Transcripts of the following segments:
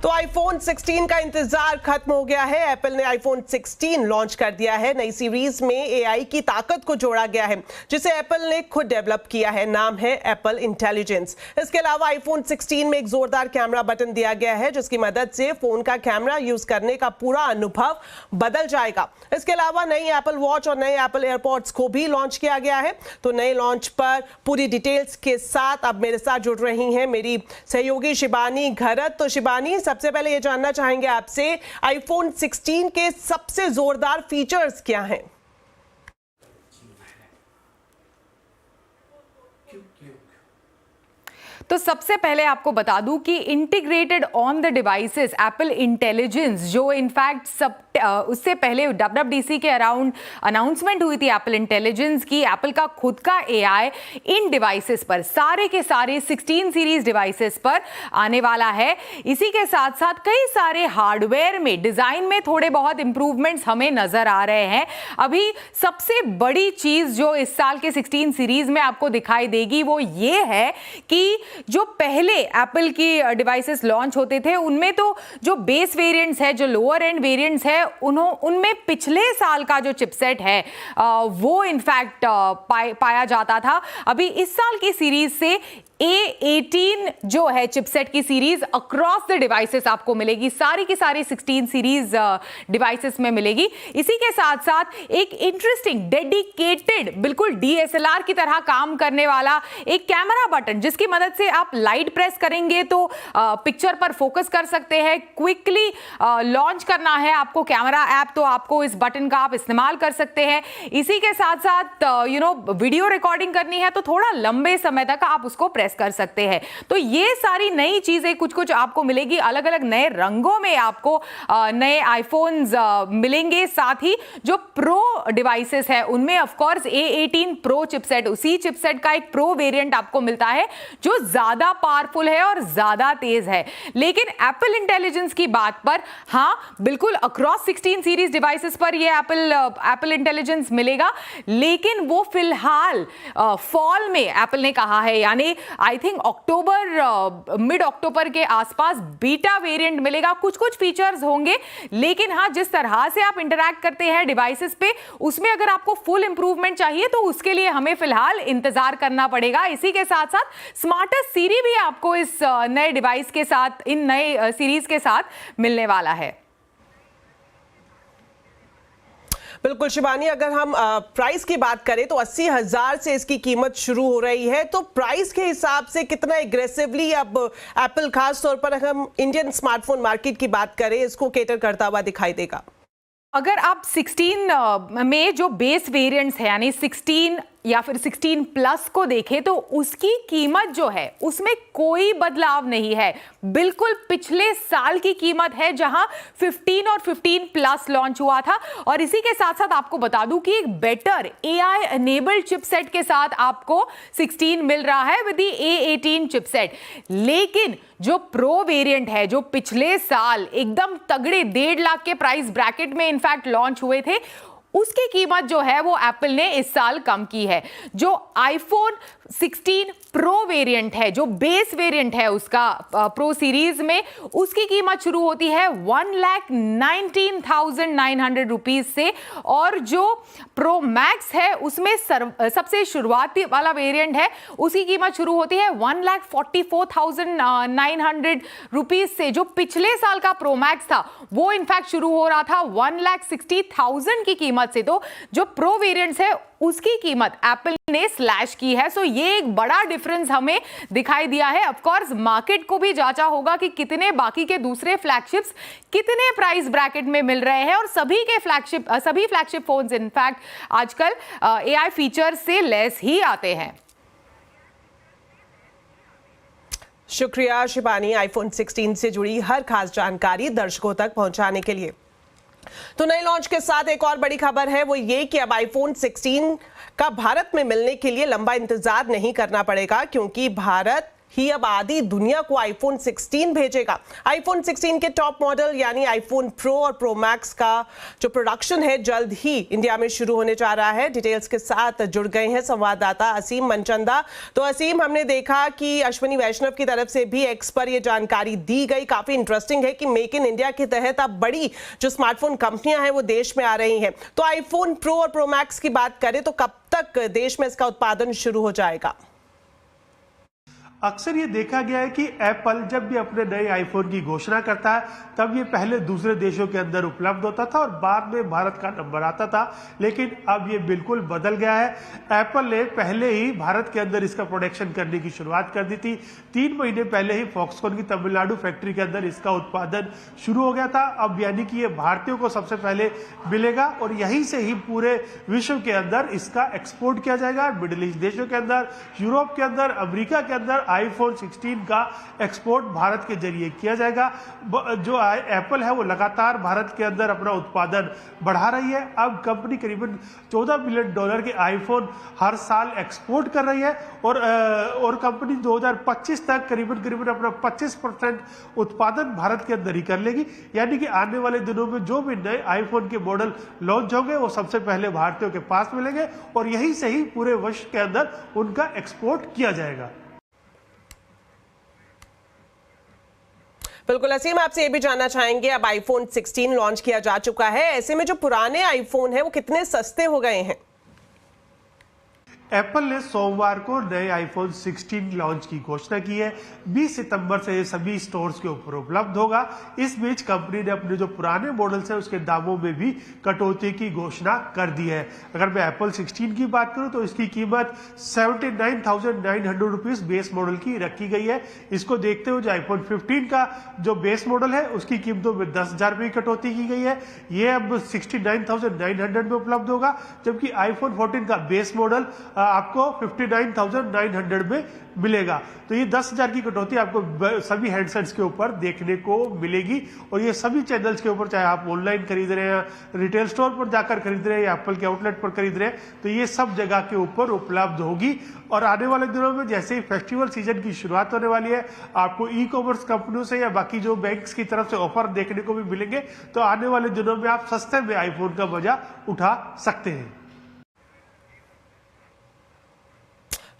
तो आईफोन 16 का इंतजार खत्म हो गया है। एप्पल ने आईफोन 16 लॉन्च कर दिया है। नई सीरीज में एआई की ताकत को जोड़ा गया है, जिसे एप्पल ने खुद डेवलप किया है। नाम है एप्पल इंटेलिजेंस। इसके अलावा आईफोन 16 में एक जोरदार कैमरा बटन दिया गया है, जिसकी मदद से फोन का कैमरा यूज करने का पूरा अनुभव बदल जाएगा। इसके अलावा नई एप्पल वॉच और नए एप्पल एयरपॉड्स को भी लॉन्च किया गया है। तो नए लॉन्च पर पूरी डिटेल्स के साथ अब मेरे साथ जुड़ रही हैं मेरी सहयोगी शिबानी घरत। तो शिबानी, सबसे पहले ये जानना चाहेंगे आपसे, आईफोन 16 के सबसे जोरदार फीचर्स क्या हैं? तो सबसे पहले आपको बता दूं कि integrated on the devices Apple intelligence, जो इनफैक्ट उससे पहले WWDC के अराउंड अनाउंसमेंट हुई थी एप्पल इंटेलिजेंस की, एप्पल का खुद का एआई इन डिवाइसेस पर, सारे के सारे 16 सीरीज डिवाइसेस पर आने वाला है। इसी के साथ साथ कई सारे हार्डवेयर में, डिजाइन में थोड़े बहुत इंप्रूवमेंट्स हमें नजर आ रहे हैं। अभी सबसे बड़ी चीज जो इस साल के 16 सीरीज में आपको दिखाई देगी वो ये है कि जो पहले एप्पल की डिवाइसेस लॉन्च होते थे उनमें तो जो बेस वेरिएंट्स है, जो लोअर एंड वेरिएंट्स है, उनमें पिछले साल का जो चिपसेट है वो इनफैक्ट पाया जाता था। अभी इस साल की सीरीज से A18 जो है चिपसेट की सीरीज अक्रॉस द डिवाइसेस आपको मिलेगी, सारी की सारी 16 सीरीज डिवाइसेस में मिलेगी। इसी के साथ साथ एक इंटरेस्टिंग डेडिकेटेड, बिल्कुल DSLR की तरह काम करने वाला एक कैमरा बटन, जिसकी मदद से आप लाइट प्रेस करेंगे तो पिक्चर पर फोकस कर सकते हैं। क्विकली लॉन्च करना है आपको कैमरा ऐप, तो आपको इस बटन का आप इस्तेमाल कर सकते हैं। इसी के साथ साथ वीडियो रिकॉर्डिंग करनी है तो थोड़ा लंबे समय तक आप उसको प्रेस कर सकते हैं। तो ये सारी नई चीजें कुछ कुछ आपको मिलेगी, अलग अलग नए रंगों में आपको नए आईफोन्स मिलेंगे। साथ ही जो प्रो डिवाइसेस है उनमें of course A18 pro chipset, उसी चिपसेट का एक प्रो वेरिएंट आपको मिलता है जो ज्यादा पावरफुल है और ज्यादा तेज है। लेकिन एप्पल इंटेलिजेंस की बात पर, हाँ बिल्कुल अक्रॉस 16 सीरीज डिवाइसेस पर ये एप्पल इंटेलिजेंस मिलेगा, लेकिन वो फिलहाल फॉल में एप्पल ने कहा है, यानी आई थिंक अक्टूबर, मिड अक्टूबर के आसपास बीटा वेरिएंट मिलेगा। कुछ कुछ फीचर्स होंगे, लेकिन हाँ जिस तरह से आप इंटरैक्ट करते हैं डिवाइसेस पे, उसमें अगर आपको फुल इंप्रूवमेंट चाहिए तो उसके लिए हमें फिलहाल इंतजार करना पड़ेगा। इसी के साथ साथ स्मार्टेस्ट सीरी भी आपको इस नए डिवाइस के साथ, इन नए सीरीज के साथ मिलने वाला है। बिल्कुल शिबानी, अगर हम प्राइस की बात करें तो 80,000 से इसकी कीमत शुरू हो रही है। तो प्राइस के हिसाब से कितना एग्रेसिवली अब एप्पल, खास तौर पर अगर हम इंडियन स्मार्टफोन मार्केट की बात करें, इसको केटर करता हुआ दिखाई देगा? अगर आप 16 में जो बेस वेरिएंट्स है, यानी 16 या फिर 16 प्लस को देखें तो उसकी कीमत जो है उसमें कोई बदलाव नहीं है, बिल्कुल पिछले साल की कीमत है जहां 15 और 15 प्लस लॉन्च हुआ था। और इसी के साथ साथ आपको बता दूं कि एक बेटर AI एनेबल्ड चिपसेट के साथ आपको 16 मिल रहा है विद द A18 चिपसेट। लेकिन जो प्रो वेरिएंट है, जो पिछले साल एकदम तगड़े 1.5 लाख के प्राइस ब्रैकेट में इनफैक्ट लॉन्च हुए थे, उसकी कीमत जो है वो एप्पल ने इस साल कम की है। जो आईफोन 16 प्रो वेरिएंट है, जो बेस वेरिएंट है उसका प्रो सीरीज में, उसकी कीमत शुरू होती है 1,19,900 रुपीज से। और जो प्रो मैक्स है उसमें सबसे शुरुआती वाला वेरिएंट है, उसकी कीमत शुरू होती है 1,44,900 रुपीज से। जो पिछले साल का प्रो मैक्स था वो इनफैक्ट शुरू हो रहा था 1,60,000 की कीमत से। तो जो प्रो वेरिएंट्स है उसकी कीमत एप्पल ने स्लैश की है। सो ये एक बड़ा डिफरेंस हमें दिखाई दिया है। ऑफ कोर्स मार्केट को भी जांचा होगा कि कितने बाकी के दूसरे फ्लैगशिप्स कितने प्राइस ब्रैकेट में मिल रहे हैं, और सभी फ्लैगशिप फोन्स इनफैक्ट आजकल AI फीचर से लेस ही आते हैं। शुक्रिया शिबानी, आईफोन 16 से जुड़ी हर खास जानकारी दर्शकों तक पहुंचाने के लिए। तो नए लॉन्च के साथ एक और बड़ी खबर है, वो ये कि अब आईफोन 16 का भारत में मिलने के लिए लंबा इंतजार नहीं करना पड़ेगा, क्योंकि भारत ही अब आधी दुनिया को आईफोन 16 भेजेगा। आईफोन 16 के टॉप मॉडल यानी आईफोन प्रो और प्रो मैक्स का जो प्रोडक्शन है जल्द ही इंडिया में शुरू होने जा रहा है। डिटेल्स के साथ जुड़ गए हैं संवाददाता असीम मनचंदा। तो असीम, हमने देखा कि अश्विनी वैष्णव की तरफ से भी एक्स पर यह जानकारी दी गई। काफी इंटरेस्टिंग है कि मेक इन इंडिया के तहत अब बड़ी जो स्मार्टफोन कंपनियां हैं वो देश में आ रही हैं। तो आईफोन प्रो और प्रो मैक्स की बात करें तो कब तक देश में इसका उत्पादन शुरू हो जाएगा? अक्सर ये देखा गया है कि एप्पल जब भी अपने नए आईफोन की घोषणा करता है तब ये पहले दूसरे देशों के अंदर उपलब्ध होता था और बाद में भारत का नंबर आता था, लेकिन अब ये बिल्कुल बदल गया है। एप्पल ने पहले ही भारत के अंदर इसका प्रोडक्शन करने की शुरुआत कर दी थी। 3 महीने पहले ही फॉक्सकॉन की तमिलनाडु फैक्ट्री के अंदर इसका उत्पादन शुरू हो गया था। अब यानी कि ये भारतीयों को सबसे पहले मिलेगा और यहीं से ही पूरे विश्व के अंदर इसका एक्सपोर्ट किया जाएगा। मिडिल ईस्ट देशों के अंदर, यूरोप के अंदर, अमेरिका के अंदर आईफोन 16 का एक्सपोर्ट भारत के जरिए किया जाएगा। जो एप्पल है वो लगातार भारत के अंदर अपना उत्पादन बढ़ा रही है। अब कंपनी करीबन $14 बिलियन के आईफोन हर साल एक्सपोर्ट कर रही है और कंपनी 2025 तक करीबन अपना 25% उत्पादन भारत के अंदर ही कर लेगी। यानी कि आने वाले दिनों में जो भी नए आईफोन के मॉडल लॉन्च होंगे वो सबसे पहले भारतीयों के पास मिलेंगे और यहीं से ही पूरे विश्व के अंदर उनका एक्सपोर्ट किया जाएगा। बिल्कुल असीम, आपसे ये भी जानना चाहेंगे, अब आईफोन 16 लॉन्च किया जा चुका है, ऐसे में जो पुराने आईफोन है वो कितने सस्ते हो गए हैं? एप्पल ने सोमवार को नए आईफोन 16 लॉन्च की घोषणा की है। 20 सितंबर से ये सभी स्टोर्स के ऊपर उपलब्ध होगा। इस बीच कंपनी ने अपने जो पुराने मॉडल्स हैं उसके दामों में भी कटौती की घोषणा कर दी है। अगर मैं एप्पल 16 की बात करूं तो इसकी कीमत 79,900 रुपीज बेस मॉडल की रखी गई है। इसको देखते हुए जो आईफोन 15 का जो बेस मॉडल है उसकी कीमतों में 10,000 रुपये की कटौती की गई है। ये अब 69,900 में उपलब्ध होगा, जबकि आईफोन 14 का बेस मॉडल आपको 59,900 में मिलेगा। तो ये 10,000 की कटौती आपको सभी हैंडसेट्स के ऊपर देखने को मिलेगी और ये सभी चैनल्स के ऊपर, चाहे आप ऑनलाइन खरीद रहे हैं, रिटेल स्टोर पर जाकर खरीद रहे हैं या एप्पल के आउटलेट पर खरीद रहे हैं, तो ये सब जगह के ऊपर उपलब्ध होगी। और आने वाले दिनों में जैसे ही फेस्टिवल सीजन की शुरुआत होने वाली है, आपको ई कॉमर्स कंपनियों से या बाकी जो बैंक्स की तरफ से ऑफर देखने को भी मिलेंगे। तो आने वाले दिनों में आप सस्ते में आईफोन का मजा उठा सकते हैं।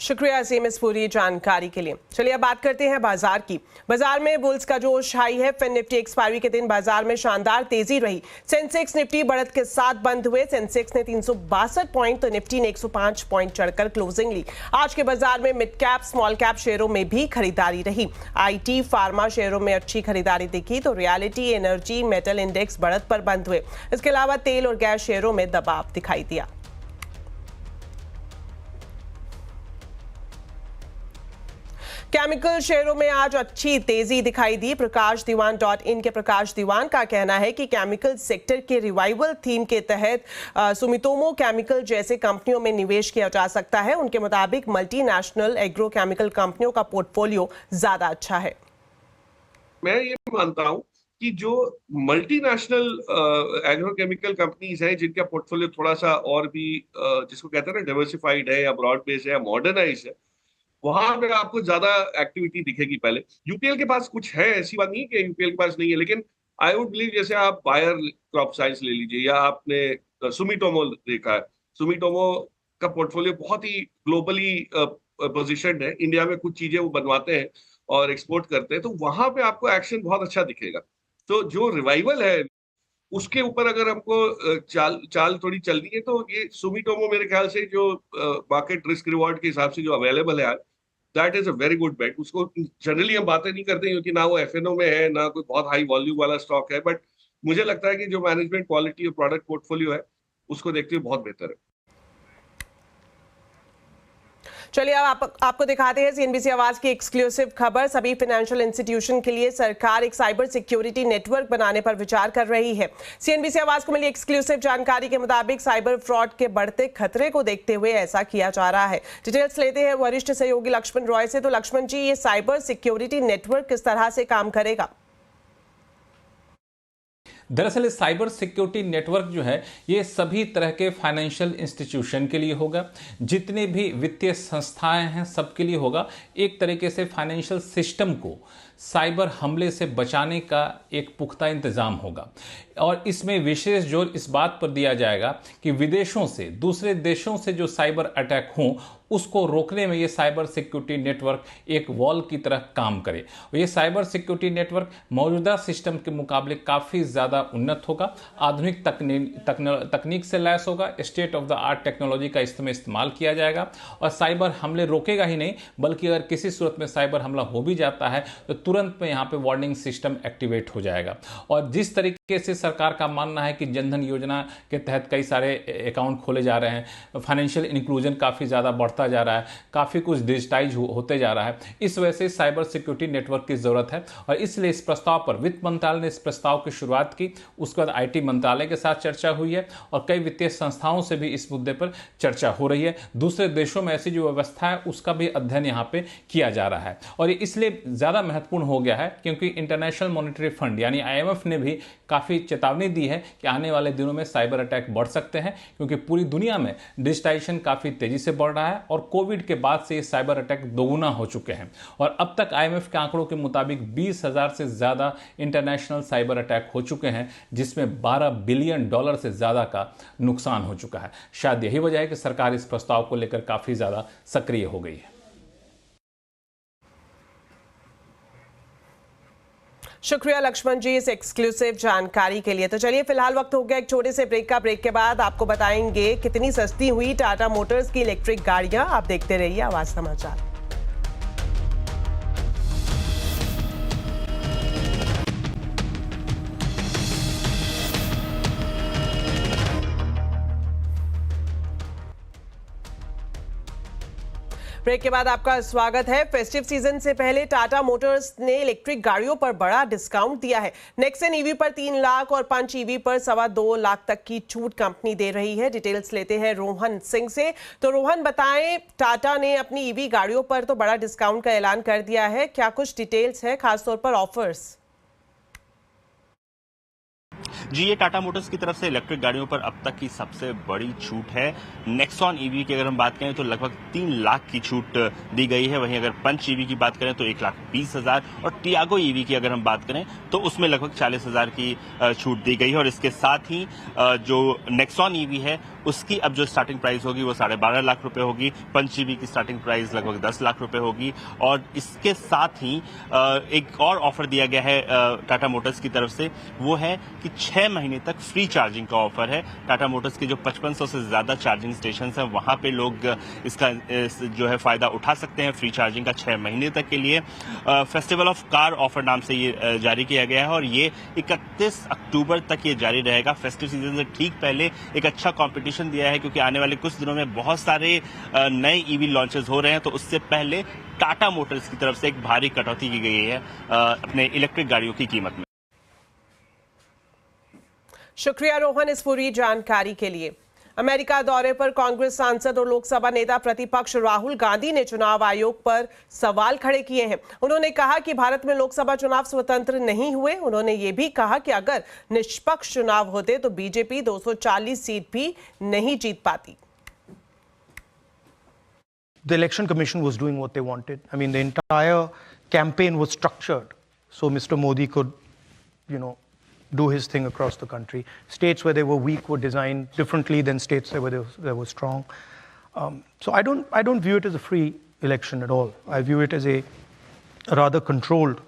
शुक्रिया असीम इस पूरी जानकारी के लिए। चलिए अब बात करते हैं बाजार की। बाजार में बुल्स का जोश हाई है। फिर निफ्टी एक्सपायरी के दिन बाजार में शानदार तेजी रही। सेंसेक्स निफ्टी बढ़त के साथ बंद हुए। सेंसेक्स ने 362 पॉइंट तो निफ्टी ने 105 पॉइंट चढ़कर क्लोजिंग ली। आज के बाजार में मिड कैप स्मॉल कैप शेयरों में भी खरीदारी रही। आईटी फार्मा शेयरों में अच्छी खरीदारी दिखी तो रियलिटी, एनर्जी, मेटल इंडेक्स बढ़त पर बंद हुए। इसके अलावा तेल और गैस शेयरों में दबाव दिखाई दिया। केमिकल शेयरों में आज अच्छी तेजी दिखाई दी। प्रकाश दीवान .in के प्रकाश दीवान का कहना है कि केमिकल सेक्टर के रिवाइवल थीम के तहत सुमितोमो केमिकल जैसे कंपनियों में निवेश किया जा सकता है। उनके मुताबिक मल्टीनेशनल एग्रो केमिकल कंपनियों का पोर्टफोलियो ज्यादा अच्छा है। मैं ये मानता हूं कि जो मल्टीनेशनल एग्रोकेमिकल कंपनीज हैं जिनका पोर्टफोलियो थोड़ा सा और भी जिसको कहते हैं ना डाइवर्सिफाइड है या ब्रॉड बेस्ड है या मॉडर्नाइज है, वहां पे आपको ज्यादा एक्टिविटी दिखेगी। पहले यूपीएल के पास कुछ है, ऐसी बात नहीं है कि यूपीएल के पास नहीं है, लेकिन आई वुड बिलीव जैसे आप बायर क्रॉप साइंस ले लीजिए या आपने सुमिटोमो देखा है। सुमिटोमो का पोर्टफोलियो बहुत ही ग्लोबली पोजिशनड है। इंडिया में कुछ चीजें वो बनवाते हैं और एक्सपोर्ट करते हैं, तो वहां पे आपको एक्शन बहुत अच्छा दिखेगा। तो जो रिवाइवल है उसके ऊपर अगर हमको चाल थोड़ी चलनी है तो ये सुमिटोमो मेरे ख्याल से जो मार्केट रिस्क रिवॉर्ड के हिसाब से जो अवेलेबल है, that is a very good bet. उसको जनरली हम बातें नहीं करते क्योंकि ना वो एफएनओ में है ना कोई बहुत हाई वॉल्यूम वाला स्टॉक है, बट मुझे लगता है कि जो मैनेजमेंट क्वालिटी और प्रोडक्ट पोर्टफोलियो है उसको देखते हुए बहुत बेहतर है। चलिए अब आपको दिखाते हैं सीएनबीसी आवाज की एक्सक्लूसिव खबर। सभी फाइनेंशियल इंस्टीट्यूशन के लिए सरकार एक साइबर सिक्योरिटी नेटवर्क बनाने पर विचार कर रही है। सीएनबीसी आवाज को मिली एक्सक्लूसिव जानकारी के मुताबिक साइबर फ्रॉड के बढ़ते खतरे को देखते हुए ऐसा किया जा रहा है। डिटेल्स लेते हैं वरिष्ठ सहयोगी लक्ष्मण रॉय से। तो लक्ष्मण जी, ये साइबर सिक्योरिटी नेटवर्क किस तरह से काम करेगा? दरअसल साइबर सिक्योरिटी नेटवर्क जो है ये सभी तरह के फाइनेंशियल इंस्टीट्यूशन के लिए होगा, जितने भी वित्तीय संस्थाएं हैं सबके लिए होगा। एक तरीके से फाइनेंशियल सिस्टम को साइबर हमले से बचाने का एक पुख्ता इंतजाम होगा और इसमें विशेष जोर इस बात पर दिया जाएगा कि विदेशों से, दूसरे देशों से जो साइबर अटैक हों उसको रोकने में ये साइबर सिक्योरिटी नेटवर्क एक वॉल की तरह काम करे। ये साइबर सिक्योरिटी नेटवर्क मौजूदा सिस्टम के मुकाबले काफ़ी ज़्यादा उन्नत होगा, आधुनिक तकनीक से लैस होगा, state of the art technology का इसमें इस्तेमाल किया जाएगा और साइबर हमले रोकेगा ही नहीं बल्कि अगर किसी सूरत में साइबर हमला हो भी जाता है तो तुरंत में यहाँ पे वार्निंग सिस्टम एक्टिवेट हो जाएगा। और जिस तरीके से सरकार का मानना है कि जनधन योजना के तहत कई सारे अकाउंट खोले जा रहे हैं, फाइनेंशियल इंक्लूजन काफ़ी ज़्यादा बढ़ता जा रहा है, काफ़ी कुछ डिजिटाइज होते जा रहा है, इस वजह से साइबर सिक्योरिटी नेटवर्क की ज़रूरत है और इसलिए इस प्रस्ताव पर वित्त मंत्रालय ने इस प्रस्ताव की शुरुआत की। उसके बाद IT मंत्रालय के साथ चर्चा हुई है और कई वित्तीय संस्थाओं से भी इस मुद्दे पर चर्चा हो रही है। दूसरे देशों में ऐसी जो व्यवस्था है उसका भी अध्ययन यहाँ पे किया जा रहा है और ये इसलिए ज़्यादा महत्वपूर्ण हो गया है क्योंकि इंटरनेशनल मॉनेटरी फंड यानी IMF ने भी काफ़ी चेतावनी दी है कि आने वाले दिनों में साइबर अटैक बढ़ सकते हैं क्योंकि पूरी दुनिया में डिजिटाइजेशन काफ़ी तेज़ी से बढ़ रहा है और कोविड के बाद से ये साइबर अटैक दोगुना हो चुके हैं और अब तक IMF के आंकड़ों के मुताबिक 20,000 से ज़्यादा इंटरनेशनल साइबर अटैक हो चुके हैं जिसमें $12 बिलियन से ज़्यादा का नुकसान हो चुका है। शायद यही वजह है कि सरकार इस प्रस्ताव को लेकर काफ़ी ज़्यादा सक्रिय हो गई है। शुक्रिया लक्ष्मण जी इस एक्सक्लूसिव जानकारी के लिए। तो चलिए फिलहाल वक्त हो गया एक छोटे से ब्रेक का। ब्रेक के बाद आपको बताएंगे कितनी सस्ती हुई टाटा मोटर्स की इलेक्ट्रिक गाड़ियां। आप देखते रहिए आवाज समाचार। ब्रेक के बाद आपका स्वागत है। फेस्टिव सीजन से पहले टाटा मोटर्स ने इलेक्ट्रिक गाड़ियों पर बड़ा डिस्काउंट दिया है। नेक्सन ईवी पर 3 लाख और पंच ईवी पर 2.25 लाख तक की छूट कंपनी दे रही है। डिटेल्स लेते हैं रोहन सिंह से। तो रोहन बताएं, टाटा ने अपनी ईवी गाड़ियों पर तो बड़ा डिस्काउंट का ऐलान कर दिया है, क्या कुछ डिटेल्स है, खासतौर पर ऑफर्स? जी, ये टाटा मोटर्स की तरफ से इलेक्ट्रिक गाड़ियों पर अब तक की सबसे बड़ी छूट है। नेक्सॉन ईवी की अगर हम बात करें तो लगभग 3 लाख की छूट दी गई है। वहीं अगर पंच ईवी की बात करें तो 1,20,000 और टियागो ईवी की अगर हम बात करें तो उसमें लगभग 40,000 की छूट दी गई है। और इसके साथ ही जो नेक्सॉन ईवी है उसकी अब जो स्टार्टिंग प्राइस होगी वो 12.5 लाख रुपए होगी। पंच ईवी की स्टार्टिंग प्राइस लगभग 10 लाख रुपए होगी। और इसके साथ ही एक और ऑफर दिया गया है टाटा मोटर्स की तरफ से, वो है कि 6 महीने तक फ्री चार्जिंग का ऑफर है। टाटा मोटर्स के जो 5500 से ज्यादा चार्जिंग स्टेशन हैं वहां पे लोग इसका जो है फायदा उठा सकते हैं फ्री चार्जिंग का 6 महीने तक के लिए। फेस्टिवल ऑफ कार ऑफर नाम से ये जारी किया गया है और ये 31 अक्टूबर तक ये जारी रहेगा। फेस्टिव सीजन से ठीक पहले एक अच्छा कॉम्पिटिशन दिया है क्योंकि आने वाले कुछ दिनों में बहुत सारे नए ईवी लॉन्चेस हो रहे हैं, तो उससे पहले टाटा मोटर्स की तरफ से एक भारी कटौती की गई है अपने इलेक्ट्रिक गाड़ियों की कीमत में। शुक्रिया रोहन इस पूरी जानकारी के लिए। अमेरिका दौरे पर कांग्रेस सांसद और लोकसभा नेता प्रतिपक्ष राहुल गांधी ने चुनाव आयोग पर सवाल खड़े किए हैं। उन्होंने कहा कि भारत में लोकसभा चुनाव स्वतंत्र नहीं हुए। उन्होंने ये भी कहा कि अगर निष्पक्ष चुनाव होते तो बीजेपी 240 सीट भी नहीं जीत पाती। The Election Commission was doing what they wanted. I mean, the entire campaign was structured so Mr. Modi could, do his thing across the country. States where they were weak were designed differently than states where they were strong. So I don't view it as a free election at all. I view it as a rather controlled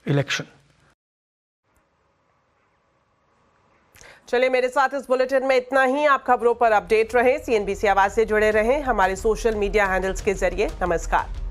election. चलिए मेरे साथ इस bulletin में इतना ही। आप खबरों पर update रहें, CNBC आवाज से जुड़े रहें हमारे सोशल मीडिया हैंडल्स के जरिए। नमस्कार।